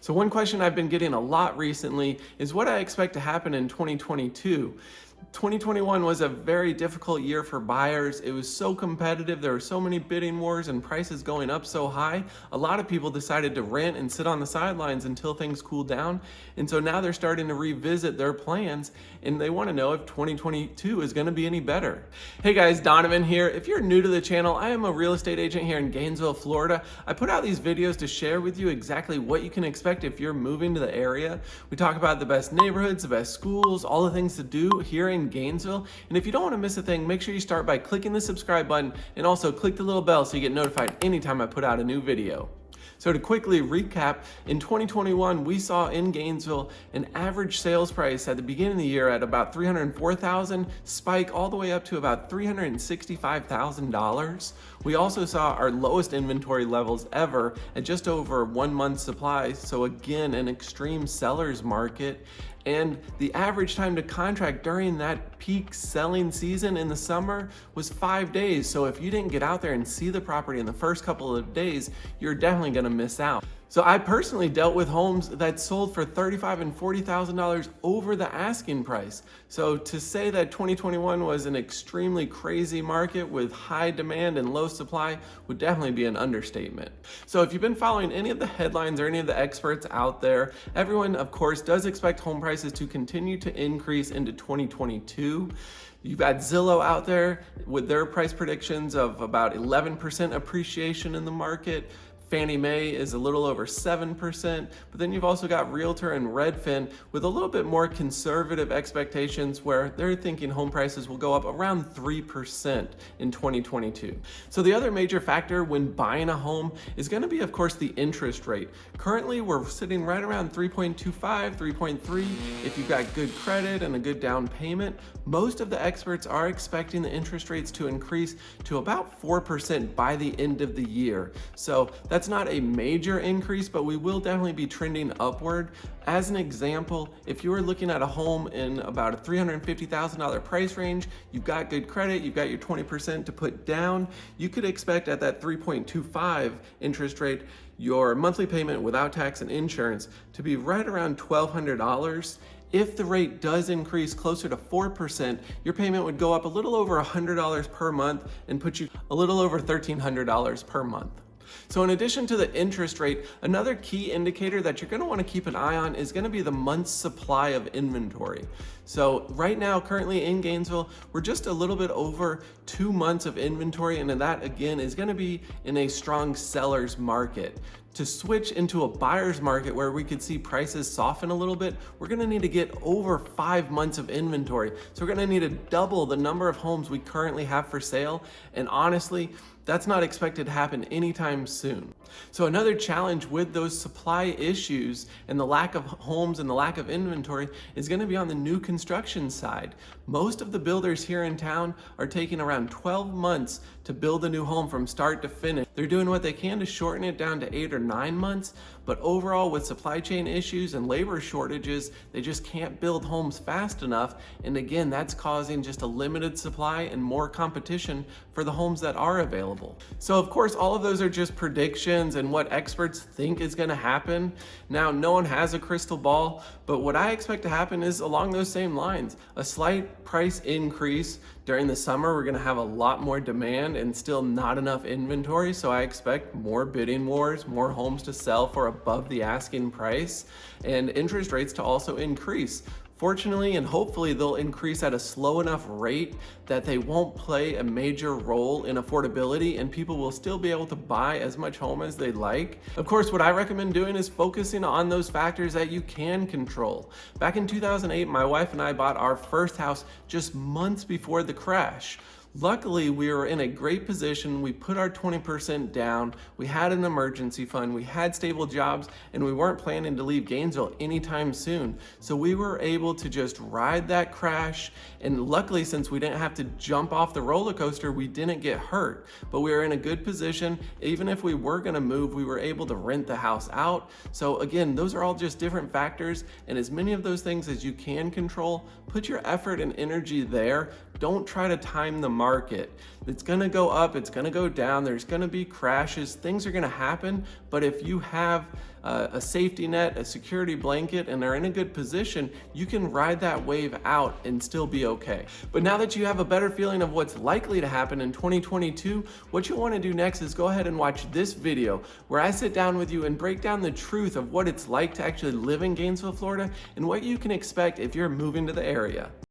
So one question I've been getting a lot recently is what I expect to happen in 2022. 2021 was a very difficult year for buyers. It was so competitive. There were so many bidding wars and prices going up so high. A lot of people decided to rent and sit on the sidelines until things cooled down. And so now they're starting to revisit their plans and they want to know if 2022 is going to be any better. Hey guys, Donavan here. If you're new to the channel, I am a real estate agent here in Gainesville, Florida. I put out these videos to share with you exactly what you can expect if you're moving to the area. We talk about the best neighborhoods, the best schools, all the things to do here in Gainesville. And if you don't want to miss a thing, make sure you start by clicking the subscribe button and also click the little bell so you get notified anytime I put out a new video. So to quickly recap, in 2021, we saw in Gainesville an average sales price at the beginning of the year at about $304,000, spike all the way up to about $365,000. We also saw our lowest inventory levels ever at just over 1 month's supply. So again, an extreme seller's market. And the average time to contract during that peak selling season in the summer was 5 days. So if you didn't get out there and see the property in the first couple of days, you're definitely gonna miss out. So I personally dealt with homes that sold for $35,000 and $40,000 over the asking price. So to say that 2021 was an extremely crazy market with high demand and low supply would definitely be an understatement. So if you've been following any of the headlines or any of the experts out there, everyone of course does expect home prices to continue to increase into 2022. You've got Zillow out there with their price predictions of about 11% appreciation in the market. Fannie Mae is a little over 7%, but then you've also got Realtor and Redfin with a little bit more conservative expectations where they're thinking home prices will go up around 3% in 2022. So the other major factor when buying a home is going to be, of course, the interest rate. Currently, we're sitting right around 3.25, 3.3. If you've got good credit and a good down payment, most of the experts are expecting the interest rates to increase to about 4% by the end of the year. So that's not a major increase, but we will definitely be trending upward. As an example, if you were looking at a home in about a $350,000 price range, you've got good credit, you've got your 20% to put down, you could expect at that 3.25 interest rate, your monthly payment without tax and insurance to be right around $1,200. If the rate does increase closer to 4%, your payment would go up a little over $100 per month and put you a little over $1,300 per month. So in addition to the interest rate, another key indicator that you're going to want to keep an eye on is going to be the month's supply of inventory. So right now, currently in Gainesville, we're just a little bit over 2 months of inventory, and that again is going to be in a strong seller's market. To switch into a buyer's market where we could see prices soften a little bit, we're gonna need to get over 5 months of inventory. So we're gonna need to double the number of homes we currently have for sale. And honestly, that's not expected to happen anytime soon. So another challenge with those supply issues and the lack of homes and the lack of inventory is gonna be on the new construction side. Most of the builders here in town are taking around 12 months to build a new home from start to finish. They're doing what they can to shorten it down to 8 or 9 months, but overall with supply chain issues and labor shortages, they just can't build homes fast enough. And again, that's causing just a limited supply and more competition for the homes that are available. So of course, all of those are just predictions and what experts think is gonna happen. Now, no one has a crystal ball, but what I expect to happen is along those same lines. A slight price increase during the summer. We're gonna have a lot more demand and still not enough inventory. So I expect more bidding wars, more homes to sell for above the asking price, and interest rates to also increase. Fortunately and hopefully they'll increase at a slow enough rate that they won't play a major role in affordability and people will still be able to buy as much home as they like. Of course, what I recommend doing is focusing on those factors that you can control. Back in 2008, my wife and I bought our first house just months before the crash. Luckily, we were in a great position. We put our 20% down. We had an emergency fund. We had stable jobs, and we weren't planning to leave Gainesville anytime soon. So we were able to just ride that crash. And luckily, since we didn't have to jump off the roller coaster, we didn't get hurt. But we were in a good position. Even if we were gonna move, we were able to rent the house out. So again, those are all just different factors. And as many of those things as you can control, put your effort and energy there. Don't try to time the market market. It's gonna go up, it's gonna go down, there's gonna be crashes, things are gonna happen, but if you have a safety net, a security blanket, and are in a good position, you can ride that wave out and still be okay. But now that you have a better feeling of what's likely to happen in 2022, what you wanna do next is go ahead and watch this video where I sit down with you and break down the truth of what it's like to actually live in Gainesville, Florida, and what you can expect if you're moving to the area.